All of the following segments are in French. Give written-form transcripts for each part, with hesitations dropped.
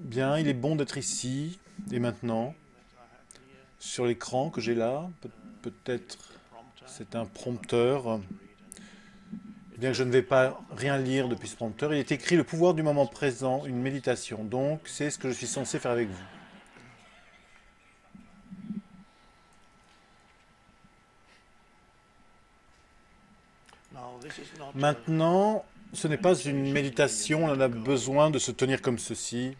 Bien, il est bon d'être ici et maintenant, sur l'écran que j'ai là. Peut-être c'est un prompteur, bien que je ne vais pas rien lire depuis ce prompteur. Il est écrit le pouvoir du moment présent, une méditation. Donc, c'est ce que je suis censé faire avec vous. Maintenant, ce n'est pas une méditation, on a besoin de se tenir comme ceci.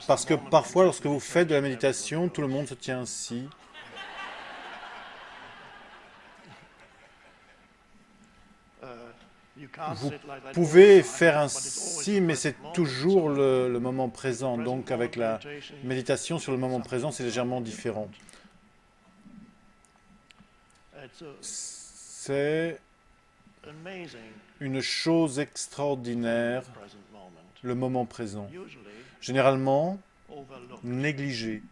Parce que parfois, lorsque vous faites de la méditation, tout le monde se tient ainsi. Vous pouvez faire ainsi, mais c'est toujours le moment présent. Donc avec la méditation sur le moment présent, c'est légèrement différent. C'est une chose extraordinaire, le moment présent. Généralement négligé.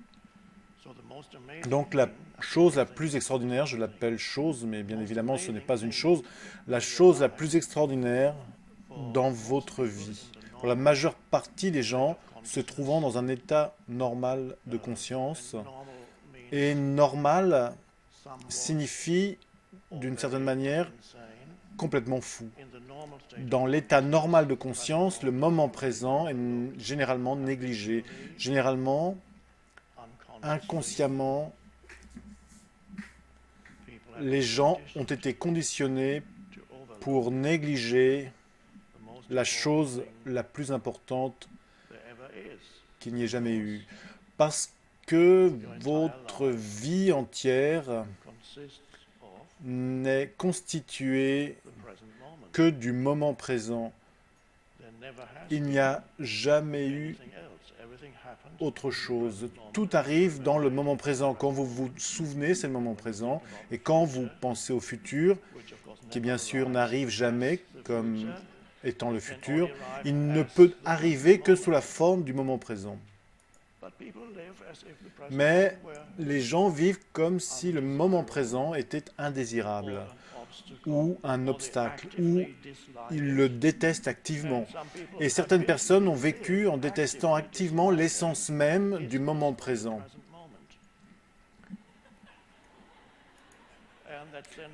Donc la chose la plus extraordinaire, je l'appelle chose, mais bien évidemment ce n'est pas une chose, la chose la plus extraordinaire dans votre vie. Pour la majeure partie des gens se trouvant dans un état normal de conscience, et normal signifie d'une certaine manière complètement fou. Dans l'état normal de conscience, le moment présent est généralement négligé, généralement inconsciemment. Les gens ont été conditionnés pour négliger la chose la plus importante qu'il n'y ait jamais eu. Parce que votre vie entière n'est constituée que du moment présent. Il n'y a jamais eu autre chose. Tout arrive dans le moment présent. Quand vous vous souvenez, c'est le moment présent. Et quand vous pensez au futur, qui bien sûr n'arrive jamais comme étant le futur, il ne peut arriver que sous la forme du moment présent. Mais les gens vivent comme si le moment présent était indésirable, ou un obstacle, ou ils le détestent activement. Et certaines personnes ont vécu en détestant activement l'essence même du moment présent.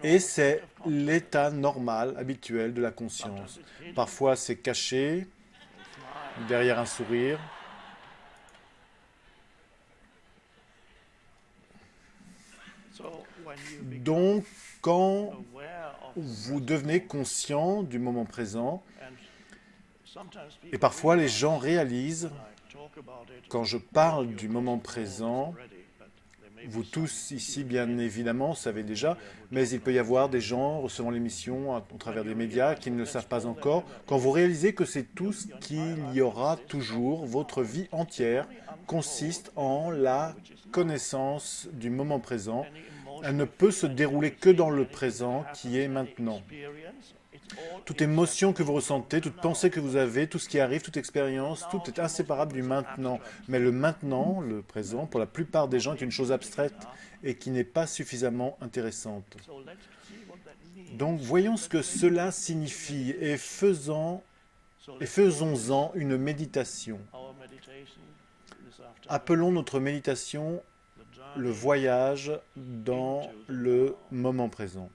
Et c'est l'état normal, habituel de la conscience. Parfois c'est caché, derrière un sourire. Donc, quand vous devenez conscient du moment présent, et parfois les gens réalisent, quand je parle du moment présent, vous tous ici bien évidemment savez déjà, mais il peut y avoir des gens recevant l'émission au travers des médias qui ne le savent pas encore. Quand vous réalisez que c'est tout ce qu'il y aura toujours, votre vie entière consiste en la connaissance du moment présent. Elle ne peut se dérouler que dans le présent qui est maintenant. Toute émotion que vous ressentez, toute pensée que vous avez, tout ce qui arrive, toute expérience, tout est inséparable du maintenant. Mais le maintenant, le présent, pour la plupart des gens, est une chose abstraite et qui n'est pas suffisamment intéressante. Donc voyons ce que cela signifie et faisons-en une méditation. Appelons notre méditation le voyage dans le moment présent.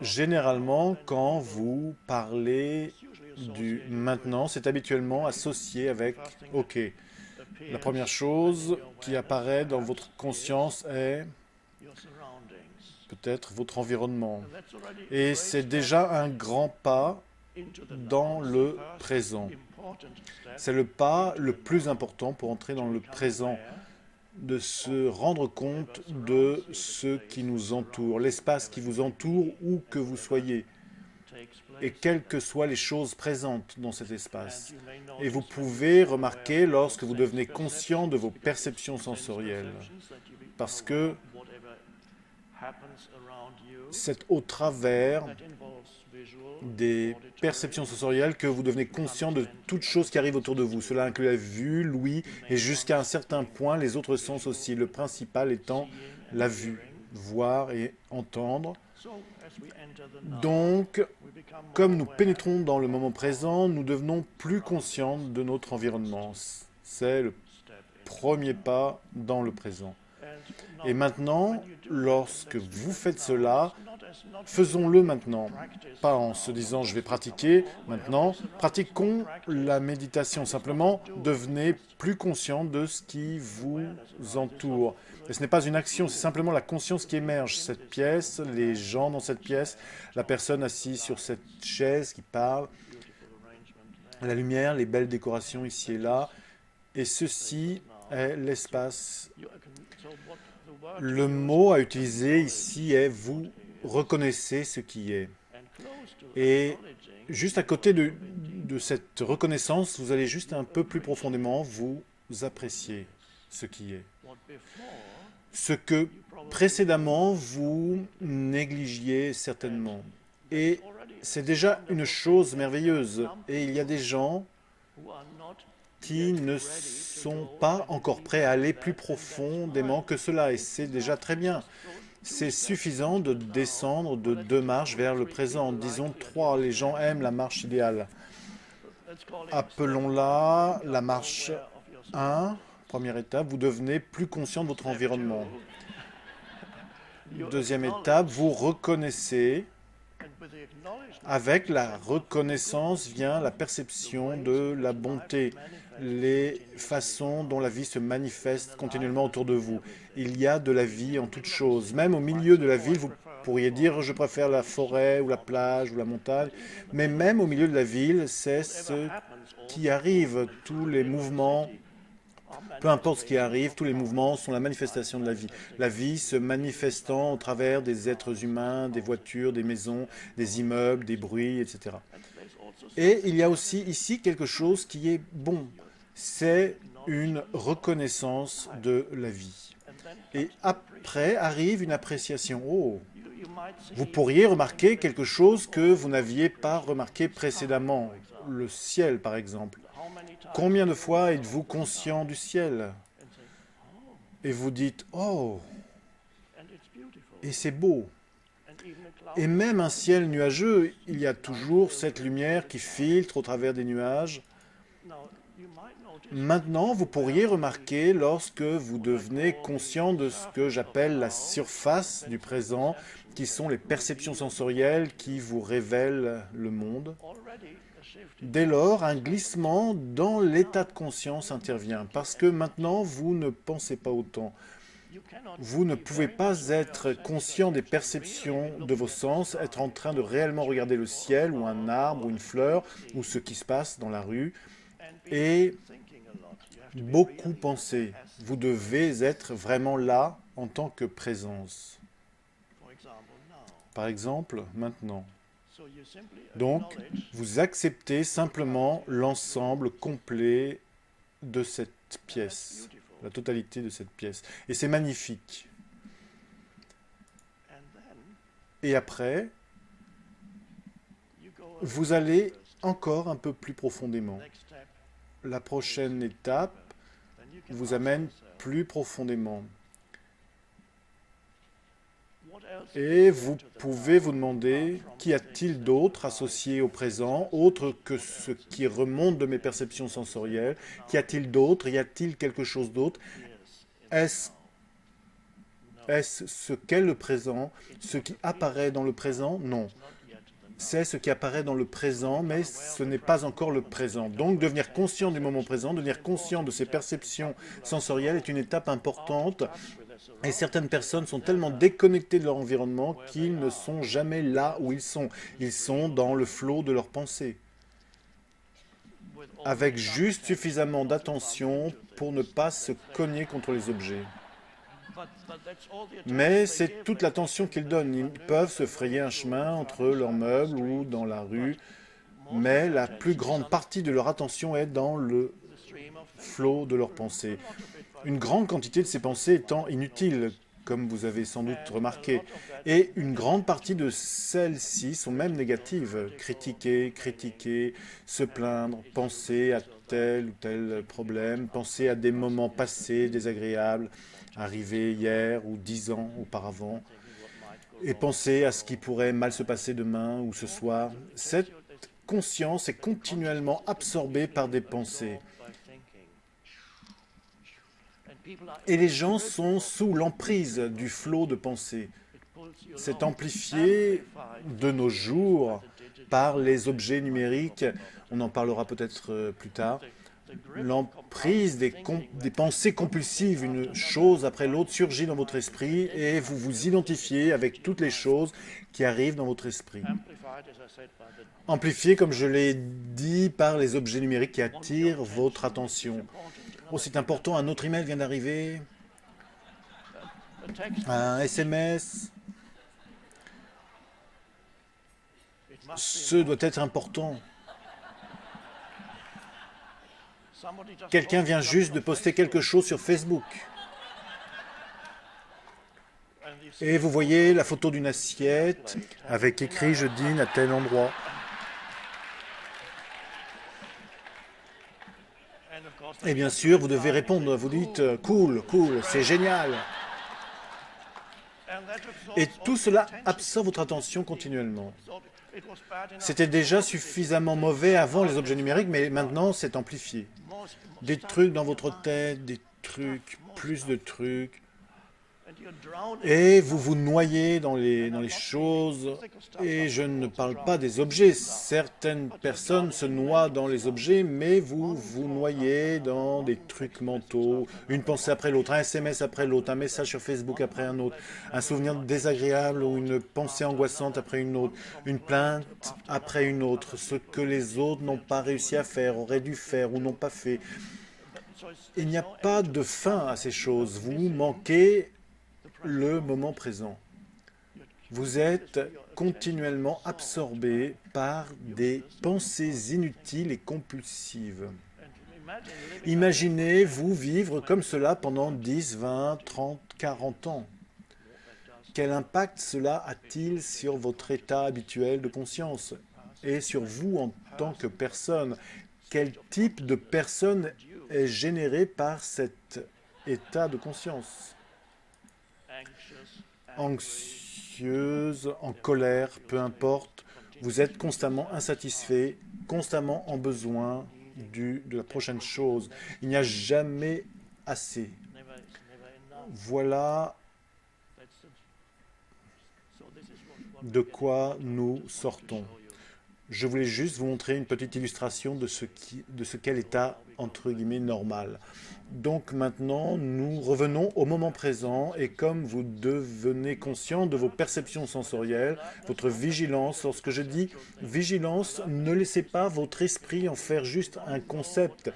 Généralement, quand vous parlez du maintenant, c'est habituellement associé avec OK. La première chose qui apparaît dans votre conscience est peut-être votre environnement. Et c'est déjà un grand pas dans le présent. C'est le pas le plus important pour entrer dans le présent, de se rendre compte de ce qui nous entoure, l'espace qui vous entoure, où que vous soyez, et quelles que soient les choses présentes dans cet espace. Et vous pouvez remarquer lorsque vous devenez conscient de vos perceptions sensorielles, parce que c'est au travers des perceptions sensorielles que vous devenez conscient de toutes choses qui arrivent autour de vous. Cela inclut la vue, l'ouïe et jusqu'à un certain point les autres sens aussi. Le principal étant la vue, voir et entendre. Donc, comme nous pénétrons dans le moment présent, nous devenons plus conscients de notre environnement. C'est le premier pas dans le présent. Et maintenant, lorsque vous faites cela, faisons-le maintenant. Pas en se disant je vais pratiquer maintenant. Pratiquons la méditation. Simplement, devenez plus conscient de ce qui vous entoure. Et ce n'est pas une action, c'est simplement la conscience qui émerge. Cette pièce, les gens dans cette pièce, la personne assise sur cette chaise qui parle, la lumière, les belles décorations ici et là. Et ceci est l'espace. Le mot à utiliser ici est « vous reconnaissez ce qui est ». Et juste à côté de cette reconnaissance, vous allez juste un peu plus profondément vous apprécier ce qui est. Ce que précédemment vous négligiez certainement. Et c'est déjà une chose merveilleuse. Et il y a des gens qui ne sont pas encore prêts à aller plus profondément que cela. Et c'est déjà très bien. C'est suffisant de descendre de 2 marches vers le présent. Disons 3. Les gens aiment la marche idéale. Appelons-la la marche 1. Première étape, vous devenez plus conscient de votre environnement. Deuxième étape, vous reconnaissez. Avec la reconnaissance vient la perception de la bonté, les façons dont la vie se manifeste continuellement autour de vous. Il y a de la vie en toutes choses. Même au milieu de la ville, vous pourriez dire « je préfère la forêt ou la plage ou la montagne ». Mais même au milieu de la ville, c'est ce qui arrive. Tous les mouvements, peu importe ce qui arrive, tous les mouvements sont la manifestation de la vie. La vie se manifestant au travers des êtres humains, des voitures, des maisons, des immeubles, des bruits, etc. Et il y a aussi ici quelque chose qui est bon. C'est une reconnaissance de la vie. Et après arrive une appréciation. Oh, vous pourriez remarquer quelque chose que vous n'aviez pas remarqué précédemment. Le ciel, par exemple. Combien de fois êtes-vous conscient du ciel? Et vous dites, oh, et c'est beau. Et même un ciel nuageux, il y a toujours cette lumière qui filtre au travers des nuages. Maintenant, vous pourriez remarquer, lorsque vous devenez conscient de ce que j'appelle la surface du présent, qui sont les perceptions sensorielles qui vous révèlent le monde, dès lors, un glissement dans l'état de conscience intervient, parce que maintenant, vous ne pensez pas autant. Vous ne pouvez pas être conscient des perceptions de vos sens, être en train de réellement regarder le ciel, ou un arbre, ou une fleur, ou ce qui se passe dans la rue, et beaucoup penser. Vous devez être vraiment là en tant que présence. Par exemple, maintenant. Donc, vous acceptez simplement l'ensemble complet de cette pièce, la totalité de cette pièce. Et c'est magnifique. Et après, vous allez encore un peu plus profondément. La prochaine étape vous amène plus profondément. Et vous pouvez vous demander, qu'y a-t-il d'autre associé au présent, autre que ce qui remonte de mes perceptions sensorielles? Qu'y a-t-il d'autre? Y a-t-il quelque chose d'autre? Est-ce ce qu'est le présent? Ce qui apparaît dans le présent? Non. C'est ce qui apparaît dans le présent, mais ce n'est pas encore le présent. Donc, devenir conscient du moment présent, devenir conscient de ses perceptions sensorielles est une étape importante. Et certaines personnes sont tellement déconnectées de leur environnement qu'ils ne sont jamais là où ils sont. Ils sont dans le flot de leurs pensées, avec juste suffisamment d'attention pour ne pas se cogner contre les objets. Mais c'est toute l'attention qu'ils donnent. Ils peuvent se frayer un chemin entre leurs meubles ou dans la rue, mais la plus grande partie de leur attention est dans le flot de leurs pensées. Une grande quantité de ces pensées étant inutiles, comme vous avez sans doute remarqué. Et une grande partie de celles-ci sont même négatives. Critiquer, critiquer, se plaindre, penser à tel ou tel problème, penser à des moments passés désagréables, arrivés hier ou 10 ans auparavant, et penser à ce qui pourrait mal se passer demain ou ce soir. Cette conscience est continuellement absorbée par des pensées. Et les gens sont sous l'emprise du flot de pensées. C'est amplifié de nos jours par les objets numériques, on en parlera peut-être plus tard. L'emprise des pensées compulsives, une chose après l'autre surgit dans votre esprit et vous vous identifiez avec toutes les choses qui arrivent dans votre esprit. Amplifié, comme je l'ai dit, par les objets numériques qui attirent votre attention. Oh, c'est important, un autre email vient d'arriver. Un SMS. Ce doit être important. Quelqu'un vient juste de poster quelque chose sur Facebook. Et vous voyez la photo d'une assiette avec écrit « Je dîne à tel endroit ». Et bien sûr, vous devez répondre, vous dites « Cool, cool, c'est génial ». Et tout cela absorbe votre attention continuellement. C'était déjà suffisamment mauvais avant les objets numériques, mais maintenant c'est amplifié. Des trucs dans votre tête, des trucs, plus de trucs. Et vous vous noyez dans les choses. Et je ne parle pas des objets. Certaines personnes se noient dans les objets, mais vous vous noyez dans des trucs mentaux. Une pensée après l'autre, un SMS après l'autre, un message sur Facebook après un autre, un souvenir désagréable ou une pensée angoissante après une autre, une plainte après une autre, ce que les autres n'ont pas réussi à faire, auraient dû faire ou n'ont pas fait. Il n'y a pas de fin à ces choses. Vous manquez le moment présent. Vous êtes continuellement absorbé par des pensées inutiles et compulsives. Imaginez-vous vivre comme cela pendant 10, 20, 30, 40 ans. Quel impact cela a-t-il sur votre état habituel de conscience et sur vous en tant que personne? Quel type de personne est généré par cet état de conscience? Anxieuse, en colère, peu importe, vous êtes constamment insatisfait, constamment en besoin de la prochaine chose. Il n'y a jamais assez. Voilà de quoi nous sortons. Je voulais juste vous montrer une petite illustration de ce qu'est l'état, entre guillemets, normal. Donc maintenant, nous revenons au moment présent et comme vous devenez conscient de vos perceptions sensorielles, votre vigilance, lorsque je dis vigilance, ne laissez pas votre esprit en faire juste un concept.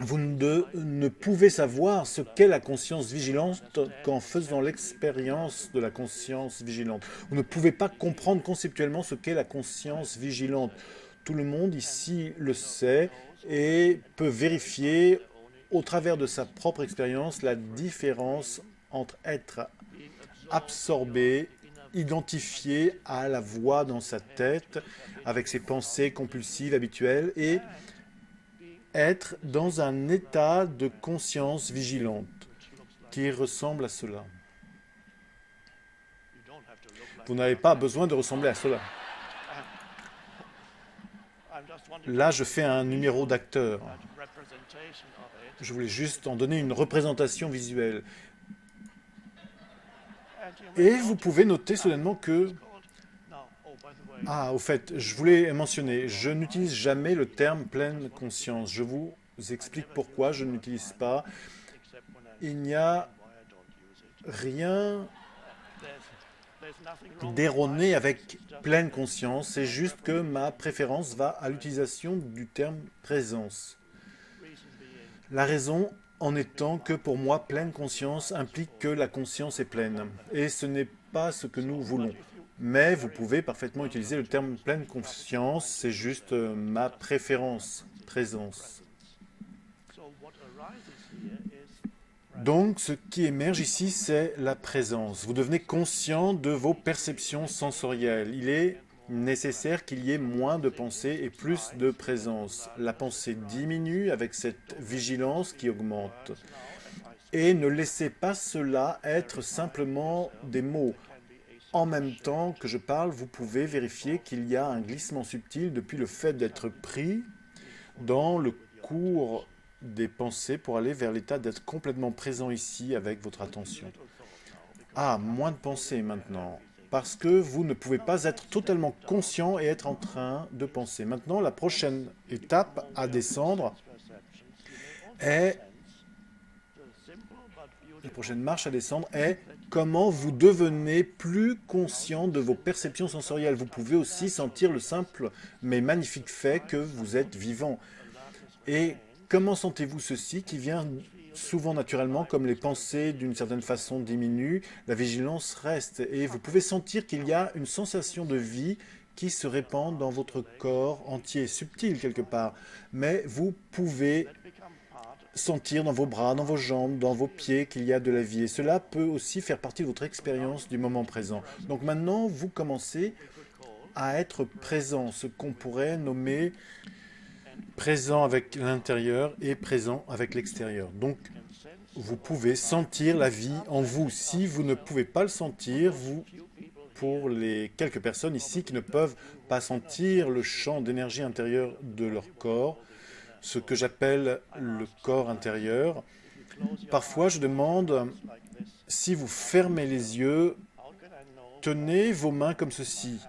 Vous ne pouvez savoir ce qu'est la conscience vigilante qu'en faisant l'expérience de la conscience vigilante. Vous ne pouvez pas comprendre conceptuellement ce qu'est la conscience vigilante. Tout le monde ici le sait et peut vérifier au travers de sa propre expérience la différence entre être absorbé, identifié à la voix dans sa tête avec ses pensées compulsives habituelles et être dans un état de conscience vigilante qui ressemble à cela. Vous n'avez pas besoin de ressembler à cela. Là, je fais un numéro d'acteur. Je voulais juste en donner une représentation visuelle. Et vous pouvez noter soudainement que... Ah, au fait, je voulais mentionner, je n'utilise jamais le terme pleine conscience. Je vous explique pourquoi je ne l'utilise pas. Il n'y a rien d'erroné avec pleine conscience, c'est juste que ma préférence va à l'utilisation du terme présence. La raison en étant que pour moi, pleine conscience implique que la conscience est pleine. Et ce n'est pas ce que nous voulons. Mais vous pouvez parfaitement utiliser le terme pleine conscience, c'est juste ma préférence, présence. Donc, ce qui émerge ici, c'est la présence. Vous devenez conscient de vos perceptions sensorielles. Il est nécessaire qu'il y ait moins de pensée et plus de présence. La pensée diminue avec cette vigilance qui augmente. Et ne laissez pas cela être simplement des mots. En même temps que je parle, vous pouvez vérifier qu'il y a un glissement subtil depuis le fait d'être pris dans le cours des pensées pour aller vers l'état d'être complètement présent ici avec votre attention. Ah, moins de pensées maintenant, parce que vous ne pouvez pas être totalement conscient et être en train de penser. Maintenant, la prochaine étape à descendre est, la prochaine marche à descendre est comment vous devenez plus conscient de vos perceptions sensorielles. Vous pouvez aussi sentir le simple mais magnifique fait que vous êtes vivant. Et comment sentez-vous ceci qui vient souvent naturellement, comme les pensées d'une certaine façon diminuent, la vigilance reste et vous pouvez sentir qu'il y a une sensation de vie qui se répand dans votre corps entier, subtil quelque part, mais vous pouvez sentir dans vos bras, dans vos jambes, dans vos pieds qu'il y a de la vie. Et cela peut aussi faire partie de votre expérience du moment présent. Donc maintenant, vous commencez à être présent, ce qu'on pourrait nommer présent avec l'intérieur et présent avec l'extérieur. Donc, vous pouvez sentir la vie en vous. Si vous ne pouvez pas le sentir, pour les quelques personnes ici qui ne peuvent pas sentir le champ d'énergie intérieure de leur corps, ce que j'appelle le corps intérieur, parfois je demande, si vous fermez les yeux, tenez vos mains comme ceci.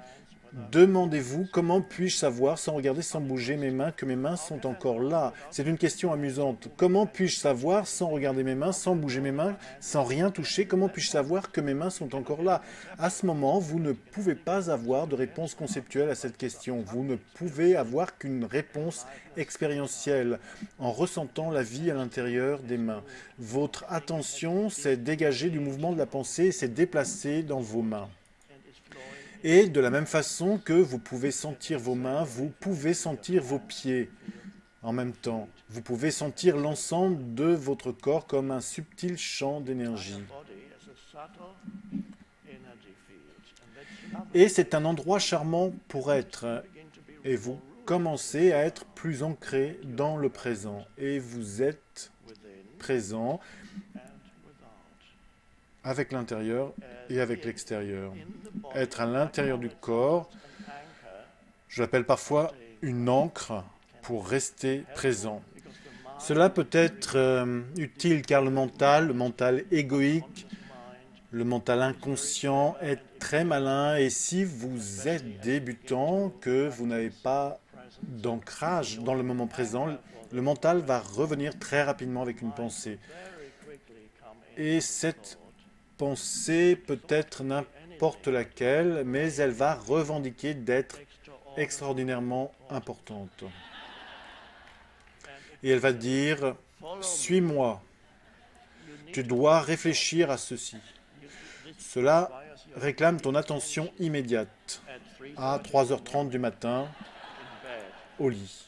Demandez-vous comment puis-je savoir, sans regarder, sans bouger mes mains, que mes mains sont encore là. C'est une question amusante. Comment puis-je savoir, sans regarder mes mains, sans bouger mes mains, sans rien toucher, comment puis-je savoir que mes mains sont encore là? À ce moment, vous ne pouvez pas avoir de réponse conceptuelle à cette question. Vous ne pouvez avoir qu'une réponse expérientielle, en ressentant la vie à l'intérieur des mains. Votre attention s'est dégagée du mouvement de la pensée et s'est déplacée dans vos mains. Et de la même façon que vous pouvez sentir vos mains, vous pouvez sentir vos pieds en même temps. Vous pouvez sentir l'ensemble de votre corps comme un subtil champ d'énergie. Et c'est un endroit charmant pour être. Et vous commencez à être plus ancré dans le présent. Et vous êtes présent avec l'intérieur et avec l'extérieur. Être à l'intérieur du corps, je l'appelle parfois une ancre pour rester présent. Cela peut être utile car le mental égoïque, le mental inconscient est très malin et si vous êtes débutant, que vous n'avez pas d'ancrage dans le moment présent, le mental va revenir très rapidement avec une pensée. Et cette pensée peut être n'importe laquelle, mais elle va revendiquer d'être extraordinairement importante. Et elle va dire, suis-moi, tu dois réfléchir à ceci. Cela réclame ton attention immédiate à 3h30 du matin au lit.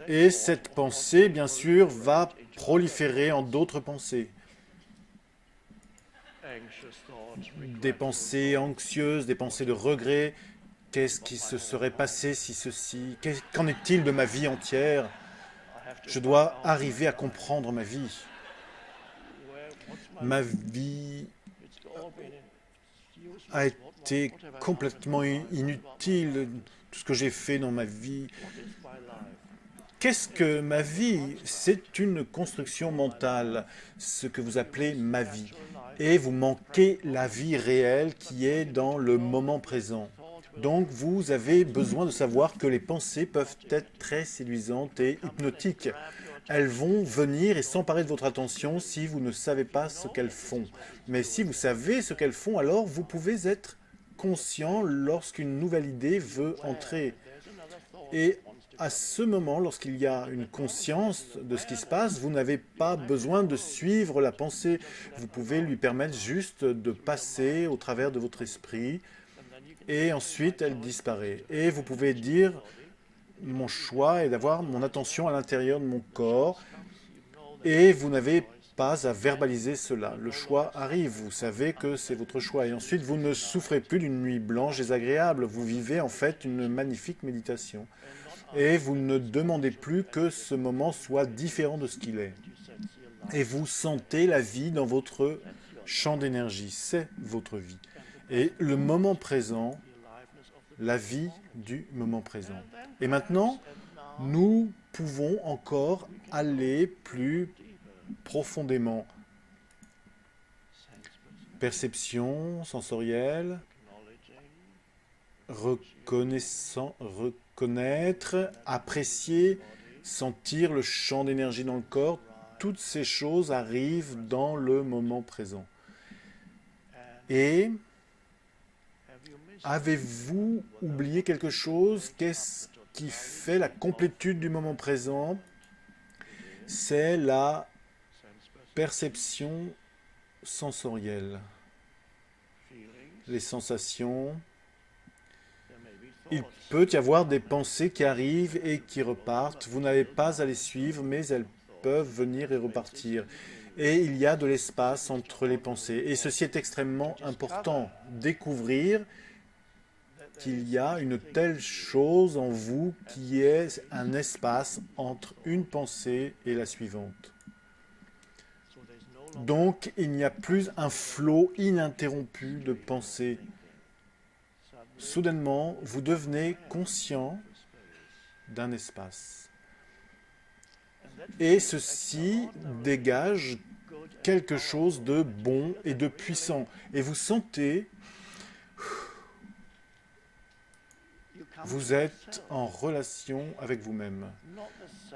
Et cette pensée, bien sûr, va proliférer en d'autres pensées. Des pensées anxieuses, des pensées de regret. Qu'est-ce qui se serait passé si ceci? Qu'en est-il de ma vie entière? Je dois arriver à comprendre ma vie. Ma vie a été complètement inutile, tout ce que j'ai fait dans ma vie. Qu'est-ce que ma vie? C'est une construction mentale, ce que vous appelez ma vie. Et vous manquez la vie réelle qui est dans le moment présent. Donc vous avez besoin de savoir que les pensées peuvent être très séduisantes et hypnotiques. Elles vont venir et s'emparer de votre attention si vous ne savez pas ce qu'elles font. Mais si vous savez ce qu'elles font, alors vous pouvez être conscient lorsqu'une nouvelle idée veut entrer. Et à ce moment, lorsqu'il y a une conscience de ce qui se passe, vous n'avez pas besoin de suivre la pensée. Vous pouvez lui permettre juste de passer au travers de votre esprit et ensuite elle disparaît. Et vous pouvez dire, mon choix est d'avoir mon attention à l'intérieur de mon corps Et vous n'avez pas à verbaliser cela. Le choix arrive, vous savez que c'est votre choix. Et ensuite, vous ne souffrez plus d'une nuit blanche désagréable. Vous vivez en fait une magnifique méditation. Et vous ne demandez plus que ce moment soit différent de ce qu'il est. Et vous sentez la vie dans votre champ d'énergie. C'est votre vie. Et le moment présent, la vie du moment présent. Et maintenant, nous pouvons encore aller plus profondément. Perception sensorielle, reconnaître, apprécier, sentir le champ d'énergie dans le corps. Toutes ces choses arrivent dans le moment présent. Et avez-vous oublié quelque chose? Qu'est-ce qui fait la complétude du moment présent? C'est la perception sensorielle. Les sensations. Il peut y avoir des pensées qui arrivent et qui repartent. Vous n'avez pas à les suivre, mais elles peuvent venir et repartir. Et il y a de l'espace entre les pensées. Et ceci est extrêmement important. Découvrir qu'il y a une telle chose en vous qui est un espace entre une pensée et la suivante. Donc, il n'y a plus un flot ininterrompu de pensées. Soudainement, vous devenez conscient d'un espace. Et ceci dégage quelque chose de bon et de puissant. Et vous sentez, vous êtes en relation avec vous-même.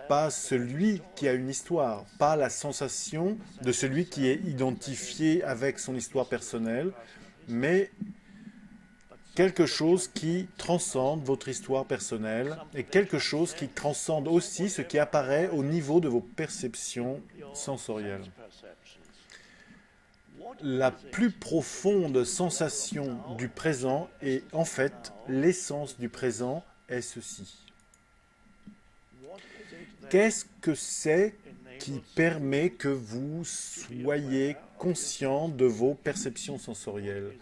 Pas celui qui a une histoire, pas la sensation de celui qui est identifié avec son histoire personnelle, mais quelque chose qui transcende votre histoire personnelle et quelque chose qui transcende aussi ce qui apparaît au niveau de vos perceptions sensorielles. La plus profonde sensation du présent et en fait l'essence du présent est ceci. Qu'est-ce que c'est qui permet que vous soyez conscient de vos perceptions sensorielles?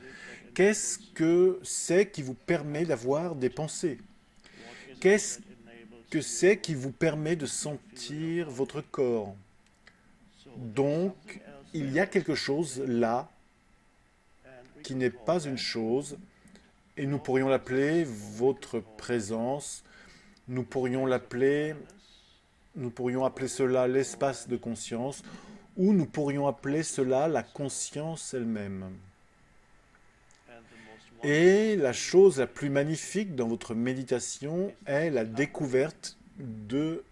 Qu'est-ce que c'est qui vous permet d'avoir des pensées? Qu'est-ce que c'est qui vous permet de sentir votre corps? Donc, il y a quelque chose là qui n'est pas une chose, et nous pourrions l'appeler votre présence, nous pourrions appeler cela l'espace de conscience, ou nous pourrions appeler cela la conscience elle-même. Et la chose la plus magnifique dans votre méditation est la découverte de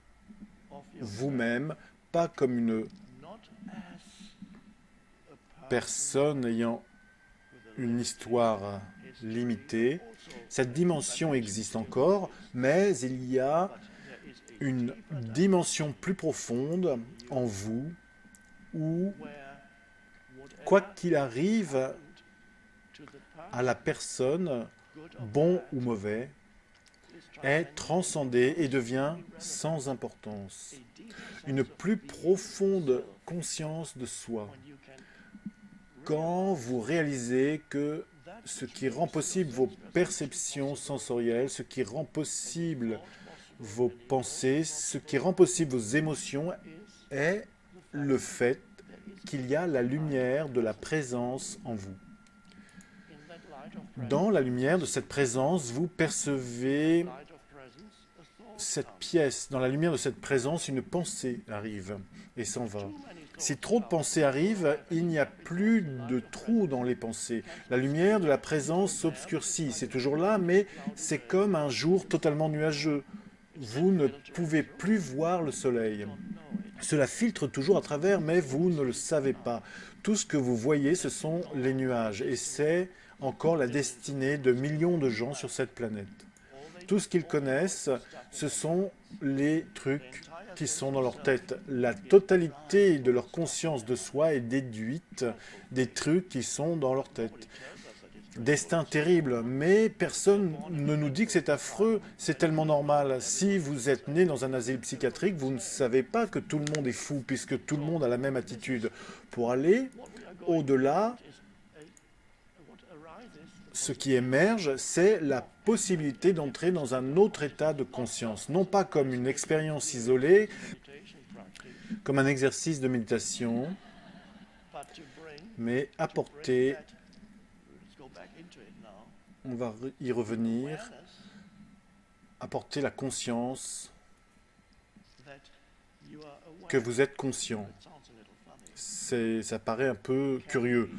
vous-même, pas comme une personne ayant une histoire limitée. Cette dimension existe encore, mais il y a une dimension plus profonde en vous où, quoi qu'il arrive à la personne, bon ou mauvais, est transcendé et devient sans importance. Une plus profonde conscience de soi. Quand vous réalisez que ce qui rend possible vos perceptions sensorielles, ce qui rend possible vos pensées, ce qui rend possible vos émotions est le fait qu'il y a la lumière de la présence en vous. Dans la lumière de cette présence, vous percevez cette pièce. Dans la lumière de cette présence, une pensée arrive et s'en va. Si trop de pensées arrivent, il n'y a plus de trou dans les pensées. La lumière de la présence s'obscurcit. C'est toujours là, mais c'est comme un jour totalement nuageux. Vous ne pouvez plus voir le soleil. Cela filtre toujours à travers, mais vous ne le savez pas. Tout ce que vous voyez, ce sont les nuages. Et c'est encore la destinée de millions de gens sur cette planète. Tout ce qu'ils connaissent, ce sont les trucs qui sont dans leur tête. La totalité de leur conscience de soi est déduite des trucs qui sont dans leur tête. destin terrible, mais personne ne nous dit que c'est affreux, c'est tellement normal. Si vous êtes né dans un asile psychiatrique, vous ne savez pas que tout le monde est fou, puisque tout le monde a la même attitude. Pour aller au-delà, ce qui émerge, c'est la possibilité d'entrer dans un autre état de conscience, non pas comme une expérience isolée, comme un exercice de méditation, mais apporter, on va y revenir, apporter la conscience que vous êtes conscient. Ça paraît un peu curieux.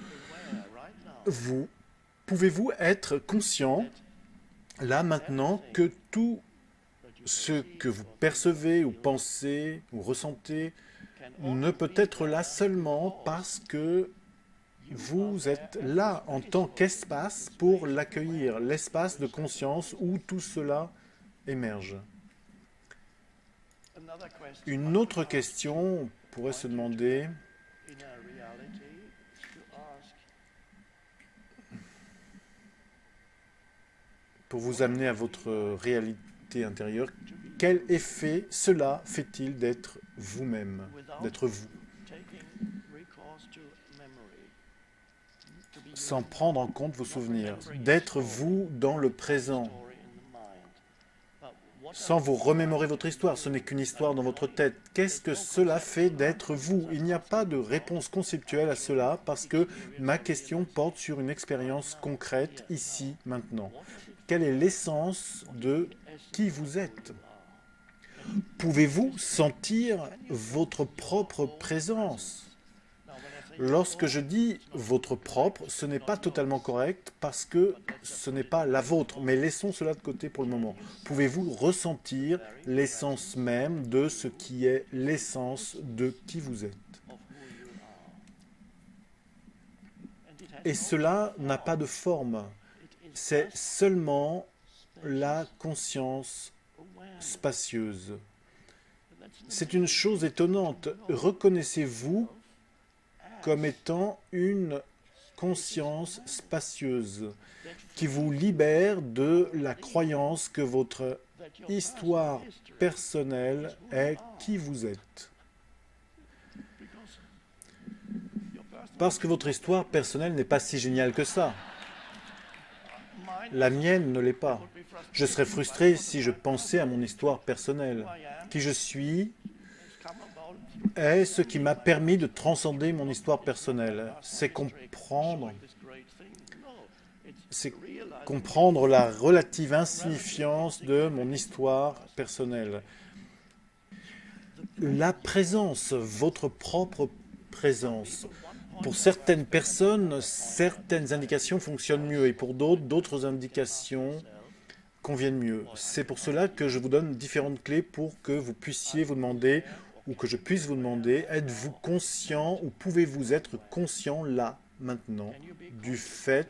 Pouvez-vous être conscient, là maintenant, que tout ce que vous percevez ou pensez ou ressentez ne peut être là seulement parce que vous êtes là en tant qu'espace pour l'accueillir, l'espace de conscience où tout cela émerge. Une autre question pourrait se demander, pour vous amener à votre réalité intérieure, quel effet cela fait-il d'être vous-même, d'être vous, sans prendre en compte vos souvenirs, d'être vous dans le présent, sans vous remémorer votre histoire, ce n'est qu'une histoire dans votre tête. Qu'est-ce que cela fait d'être vous? Il n'y a pas de réponse conceptuelle à cela parce que ma question porte sur une expérience concrète, ici, maintenant. Quelle est l'essence de qui vous êtes? Pouvez-vous sentir votre propre présence? Lorsque je dis votre propre, ce n'est pas totalement correct parce que ce n'est pas la vôtre, mais laissons cela de côté pour le moment. Pouvez-vous ressentir l'essence même de ce qui est l'essence de qui vous êtes? Et cela n'a pas de forme, c'est seulement la conscience spacieuse. C'est une chose étonnante. Reconnaissez-vous comme étant une conscience spacieuse qui vous libère de la croyance que votre histoire personnelle est qui vous êtes. Parce que votre histoire personnelle n'est pas si géniale que ça. La mienne ne l'est pas. Je serais frustré si je pensais à mon histoire personnelle. Qui je suis est ce qui m'a permis de transcender mon histoire personnelle. C'est comprendre la relative insignifiance de mon histoire personnelle. La présence, votre propre présence. Pour certaines personnes, certaines indications fonctionnent mieux et pour d'autres, d'autres indications conviennent mieux. C'est pour cela que je vous donne différentes clés pour que vous puissiez vous demander, ou que je puisse vous demander, êtes-vous conscient ou pouvez-vous être conscient là, maintenant, du fait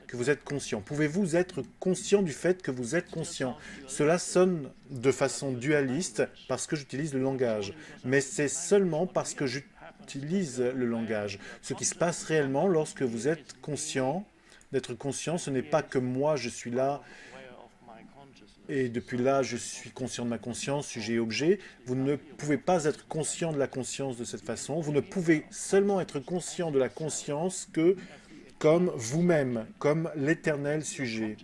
que vous êtes conscient? Pouvez-vous être conscient du fait que vous êtes conscient? Cela sonne de façon dualiste parce que j'utilise le langage, mais c'est seulement parce que j'utilise le langage. Ce qui se passe réellement lorsque vous êtes conscient, d'être conscient, ce n'est pas que moi je suis là et depuis là je suis conscient de ma conscience, sujet et objet. Vous ne pouvez pas être conscient de la conscience de cette façon. Vous ne pouvez seulement être conscient de la conscience que comme vous-même, comme l'éternel sujet.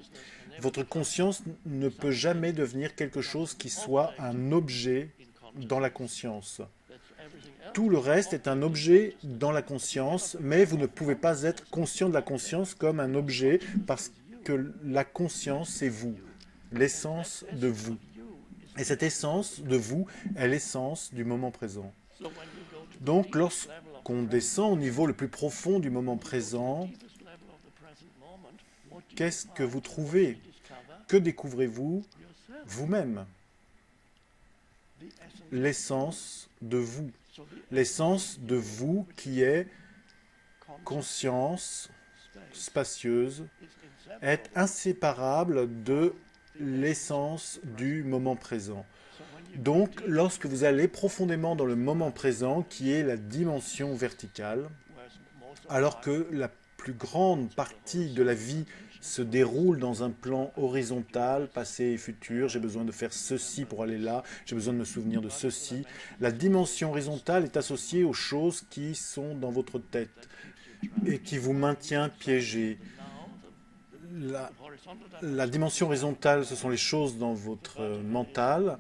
Votre conscience ne peut jamais devenir quelque chose qui soit un objet dans la conscience. Tout le reste est un objet dans la conscience, mais vous ne pouvez pas être conscient de la conscience comme un objet parce que la conscience, c'est vous, l'essence de vous. Et cette essence de vous est l'essence du moment présent. Donc, lorsqu'on descend au niveau le plus profond du moment présent, qu'est-ce que vous trouvez? Que découvrez-vous vous-même? L'essence de vous. L'essence de vous qui est conscience spacieuse est inséparable de l'essence du moment présent. Donc, lorsque vous allez profondément dans le moment présent, qui est la dimension verticale, alors que la plus grande partie de la vie se déroule dans un plan horizontal, passé et futur. J'ai besoin de faire ceci pour aller là, j'ai besoin de me souvenir de ceci. La dimension horizontale est associée aux choses qui sont dans votre tête et qui vous maintient piégé. La dimension horizontale, ce sont les choses dans votre mental.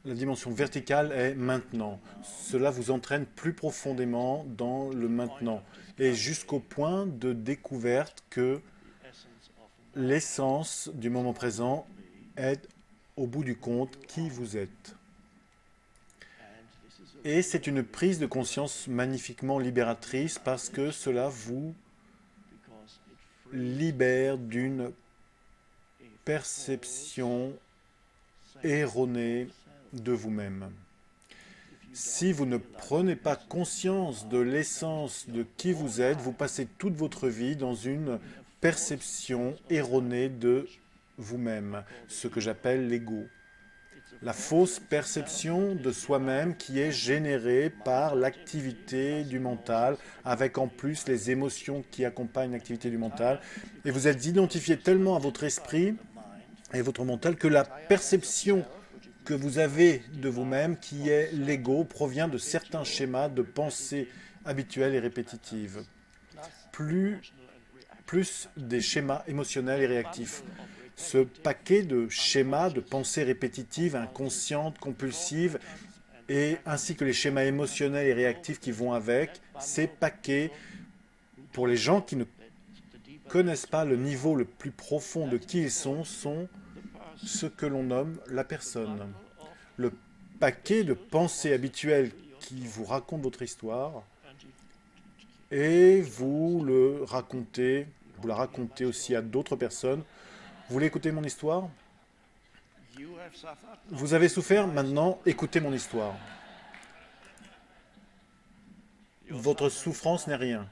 La dimension verticale est maintenant. Cela vous entraîne plus profondément dans le maintenant et jusqu'au point de découverte que l'essence du moment présent est, au bout du compte, qui vous êtes. Et c'est une prise de conscience magnifiquement libératrice parce que cela vous libère d'une perception erronée de vous-même. Si vous ne prenez pas conscience de l'essence de qui vous êtes, vous passez toute votre vie dans une perception erronée de vous-même, ce que j'appelle l'ego. La fausse perception de soi-même qui est générée par l'activité du mental, avec en plus les émotions qui accompagnent l'activité du mental. Et vous êtes identifié tellement à votre esprit et votre mental que la perception que vous avez de vous-même, qui est l'ego, provient de certains schémas de pensée habituels et répétitifs. Plus des schémas émotionnels et réactifs. Ce paquet de schémas de pensée répétitives, inconscientes, compulsives, et ainsi que les schémas émotionnels et réactifs qui vont avec, ces paquets, pour les gens qui ne connaissent pas le niveau le plus profond de qui ils sont ce que l'on nomme la personne. Le paquet de pensées habituelles qui vous raconte votre histoire, et vous la racontez aussi à d'autres personnes. Vous voulez écouter mon histoire? Vous avez souffert, maintenant écoutez mon histoire. Votre souffrance n'est rien.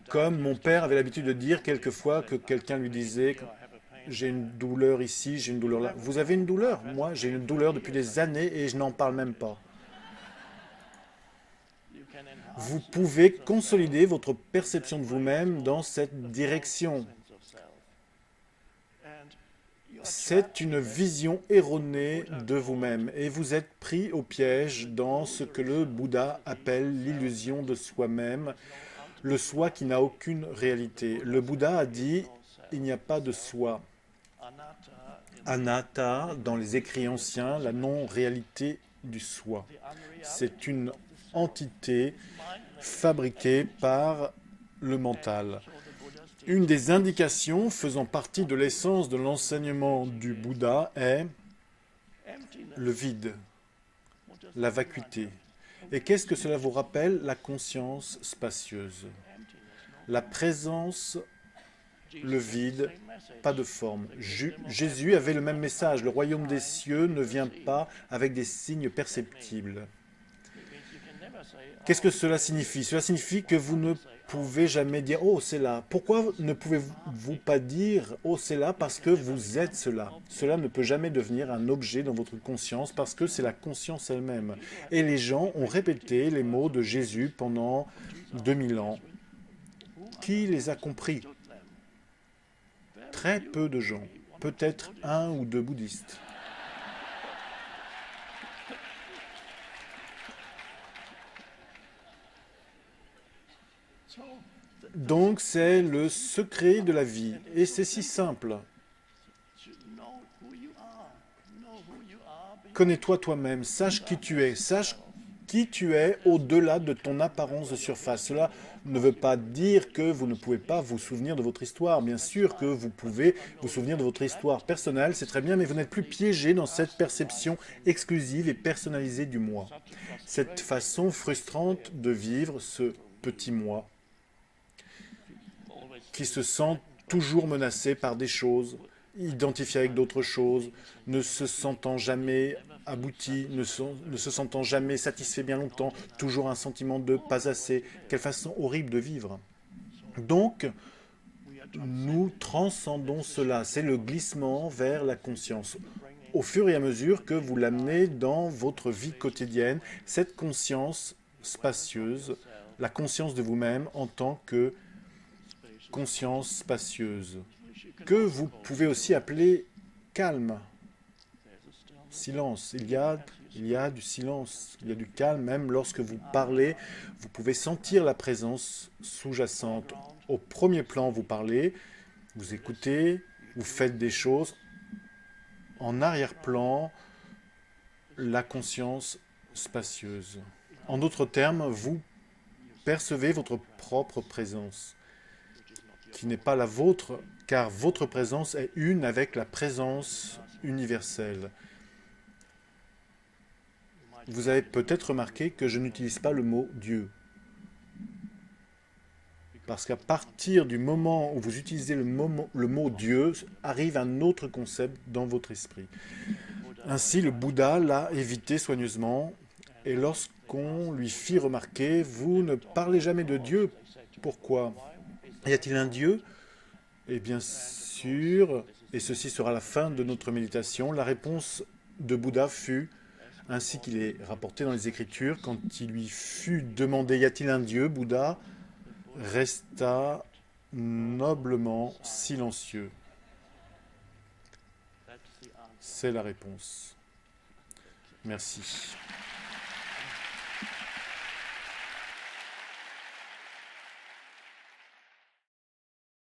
Comme mon père avait l'habitude de dire quelquefois que quelqu'un lui disait « j'ai une douleur ici, j'ai une douleur là ». Vous avez une douleur? Moi, j'ai une douleur depuis des années et je n'en parle même pas. Vous pouvez consolider votre perception de vous-même dans cette direction. C'est une vision erronée de vous-même et vous êtes pris au piège dans ce que le Bouddha appelle l'illusion de soi-même, le soi qui n'a aucune réalité. Le Bouddha a dit « il n'y a pas de soi ». Anatta, dans les écrits anciens, la non-réalité du soi. C'est une entité fabriquée par le mental. Une des indications faisant partie de l'essence de l'enseignement du Bouddha est le vide, la vacuité. Et qu'est-ce que cela vous rappelle? La conscience spacieuse. La présence, le vide, pas de forme. Jésus avait le même message. Le royaume des cieux ne vient pas avec des signes perceptibles. Qu'est-ce que cela signifie? Cela signifie que vous ne pouvez jamais dire « Oh, c'est là ». Pourquoi ne pouvez-vous pas dire « Oh, c'est là » parce que vous êtes cela? Cela ne peut jamais devenir un objet dans votre conscience parce que c'est la conscience elle-même. Et les gens ont répété les mots de Jésus pendant 2000 ans. Qui les a compris? Très peu de gens. Peut-être 1 ou 2 bouddhistes. Donc c'est le secret de la vie. Et c'est si simple. Connais-toi toi-même, sache qui tu es, sache qui tu es au-delà de ton apparence de surface. Cela ne veut pas dire que vous ne pouvez pas vous souvenir de votre histoire. Bien sûr que vous pouvez vous souvenir de votre histoire personnelle, c'est très bien, mais vous n'êtes plus piégé dans cette perception exclusive et personnalisée du moi. Cette façon frustrante de vivre ce petit moi qui se sent toujours menacé par des choses, identifié avec d'autres choses, ne se sentant jamais abouti, ne se sentant jamais satisfait bien longtemps, toujours un sentiment de pas assez. Quelle façon horrible de vivre. Donc, nous transcendons cela. C'est le glissement vers la conscience. Au fur et à mesure que vous l'amenez dans votre vie quotidienne, cette conscience spacieuse, la conscience de vous-même en tant que conscience spacieuse, que vous pouvez aussi appeler calme, silence. Il y a du silence, il y a du calme, même lorsque vous parlez, vous pouvez sentir la présence sous-jacente. Au premier plan, vous parlez, vous écoutez, vous faites des choses. En arrière-plan, la conscience spacieuse. En d'autres termes, vous percevez votre propre présence, qui n'est pas la vôtre, car votre présence est une avec la présence universelle. Vous avez peut-être remarqué que je n'utilise pas le mot Dieu. Parce qu'à partir du moment où vous utilisez le mot Dieu, arrive un autre concept dans votre esprit. Ainsi, le Bouddha l'a évité soigneusement, et lorsqu'on lui fit remarquer, vous ne parlez jamais de Dieu. Pourquoi? Y a-t-il un Dieu? Et bien sûr, et ceci sera la fin de notre méditation, la réponse de Bouddha fut, ainsi qu'il est rapporté dans les Écritures, quand il lui fut demandé « Y a-t-il un Dieu ?» Bouddha resta noblement silencieux. C'est la réponse. Merci.